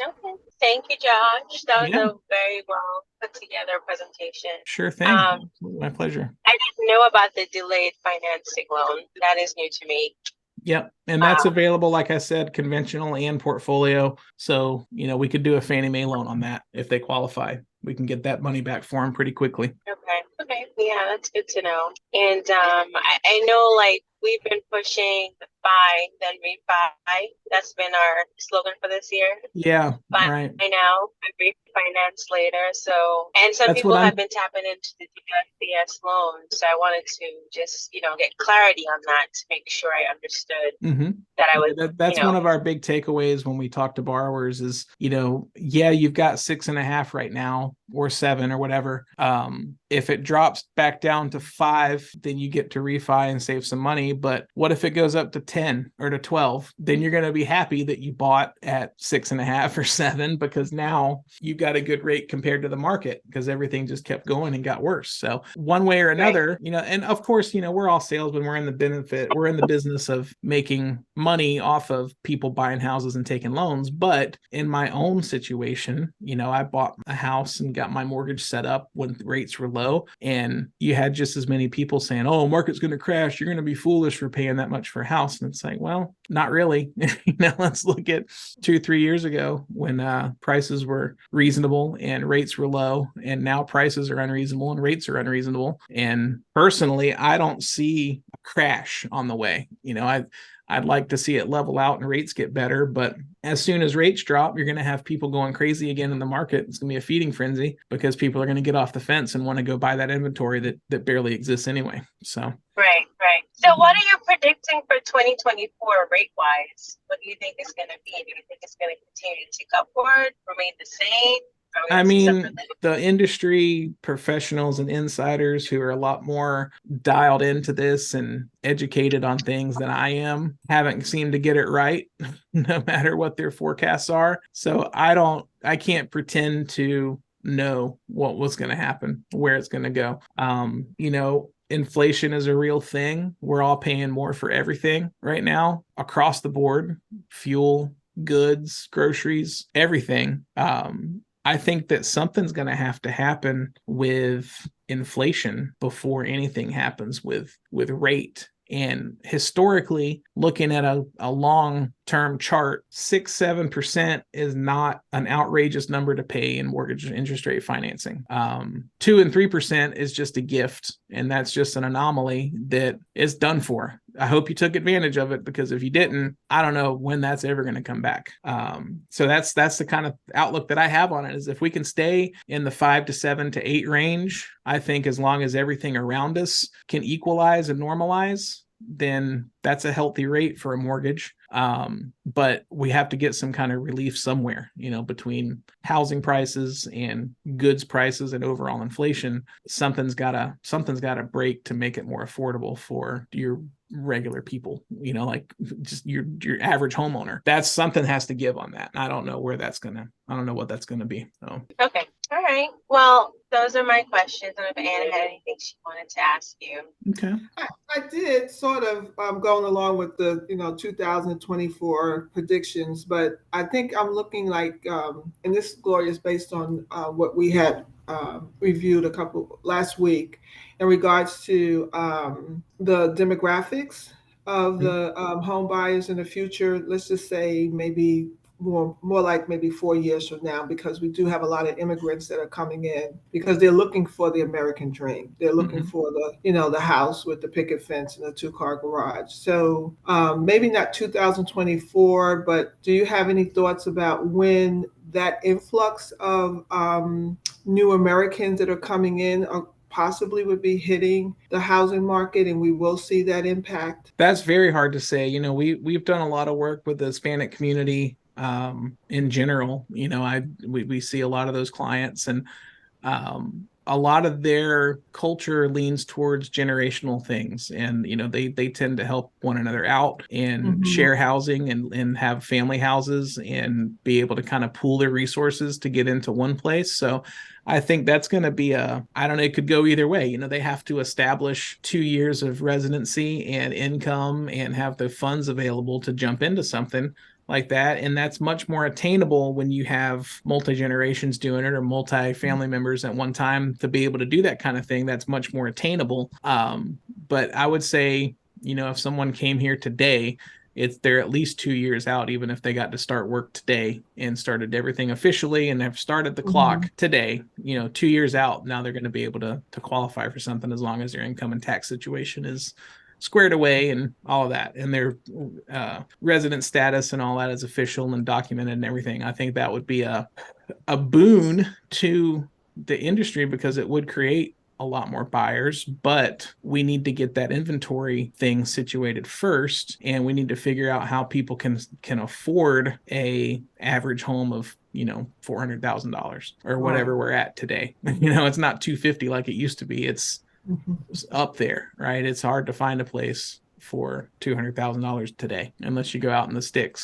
Okay. Thank you, Josh. That was Yeah, a very well put together presentation. sure thing. Um, My pleasure. I didn't know about the delayed financing loan. That is new to me. Yep. And that's Um, available, like I said, conventional and portfolio. So, we could do a Fannie Mae loan on that if they qualify. We can get that money back for them pretty quickly. okay. Okay. Yeah, that's good to know. And I know like we've been pushing the buy, then refi. That's been our slogan for this year. Yeah, Buy right. now, refinance later. So, and some That's what people have I'm been tapping into the DSCS loan. So I wanted to just, get clarity on that to make sure I understood hmm that I Yeah, was, that's one of our big takeaways when we talk to borrowers is, yeah, you've got 6.5 right now or 7 or whatever. If it drops back down to 5, then you get to refi and save some money. But what if it goes up to 10 or to 12? Then you're going to be happy that you bought at 6.5 or 7 because now you got a good rate compared to the market because everything just kept going and got worse. So one way or right, another, and of course, we're all salesmen. We're in the business of making money off of people buying houses and taking loans. But in my own situation, I bought a house and got my mortgage set up when rates were low. And you had just as many people saying, oh, market's going to crash. You're going to be foolish for paying that much for a house. And it's like, well, not really. Let's look at 2, 3 years ago when prices were reasonable and rates were low. And now prices are unreasonable and rates are unreasonable. And personally, I don't see a crash on the way. I'd like to see it level out and rates get better. But as soon as rates drop, you're going to have people going crazy again in the market. It's going to be a feeding frenzy because people are going to get off the fence and want to go buy that inventory that barely exists anyway. So, right, right. So what are you predicting for 2024 rate wise? What do you think is going to be? Do you think it's going to continue to tick upward, remain the same? Are we I going to see something? mean, the industry professionals and insiders who are a lot more dialed into this and educated on things than I am haven't seemed to get it right, no matter what their forecasts are. So I can't pretend to know what was going to happen, where it's going to go. Inflation is a real thing. We're all paying more for everything right now across the board, fuel, goods, groceries, everything. I think that something's going to have to happen with inflation before anything happens with rate. And historically, looking at a long term chart, 6-7% is not an outrageous number to pay in mortgage interest rate financing. 2 and 3% is just a gift, and that's just an anomaly that is done for. I hope you took advantage of it because if you didn't, I don't know when that's ever going to come back. So that's the kind of outlook that I have on it. Is if we can stay in the 5 to 7 to 8 range, I think as long as everything around us can equalize and normalize, then that's a healthy rate for a mortgage. But we have to get some kind of relief somewhere, between housing prices and goods prices and overall inflation. Something's gotta break to make it more affordable for your regular people, like just your average homeowner. That's something has to give on that. I don't know what that's gonna be. So Okay. All right. Well, those are my questions. And if Anna had anything she wanted to ask you. okay. I did sort of going along with the 2024 predictions, but I think I'm looking like, and this Gloria is based on what we had reviewed a couple last week in regards to the demographics of the home buyers in the future. Let's just say maybe more like maybe 4 years from now, because we do have a lot of immigrants that are coming in because they're looking for the American dream. They're looking Mhm. for the house with the picket fence and the 2-car garage. So maybe not 2024, but do you have any thoughts about when that influx of new Americans that are coming in are possibly would be hitting the housing market, and we will see that impact? That's very hard to say. We've done a lot of work with the Hispanic community in general. We see a lot of those clients, and a lot of their culture leans towards generational things, and they tend to help one another out and Mm-hmm. share housing and have family houses and be able to kind of pool their resources to get into one place. So I think that's going to be I don't know, it could go either way. They have to establish 2 years of residency and income and have the funds available to jump into something. like that. And that's much more attainable when you have multi-generations doing it or multi-family members at one time to be able to do that kind of thing. That's much more attainable. But I would say, if someone came here today, they're at least 2 years out, even if they got to start work today and started everything officially and have started the clock today, 2 years out. Now they're going to be able to qualify for something as long as their income and tax situation is squared away and all of that, and their resident status and all that is official and documented and everything. I think that would be a boon to the industry because it would create a lot more buyers, but we need to get that inventory thing situated first, and we need to figure out how people can afford a average home of $400,000 or whatever we're at today. It's not 250 like it used to be. It's up there, right? It's hard to find a place for $200,000 today unless you go out in the sticks.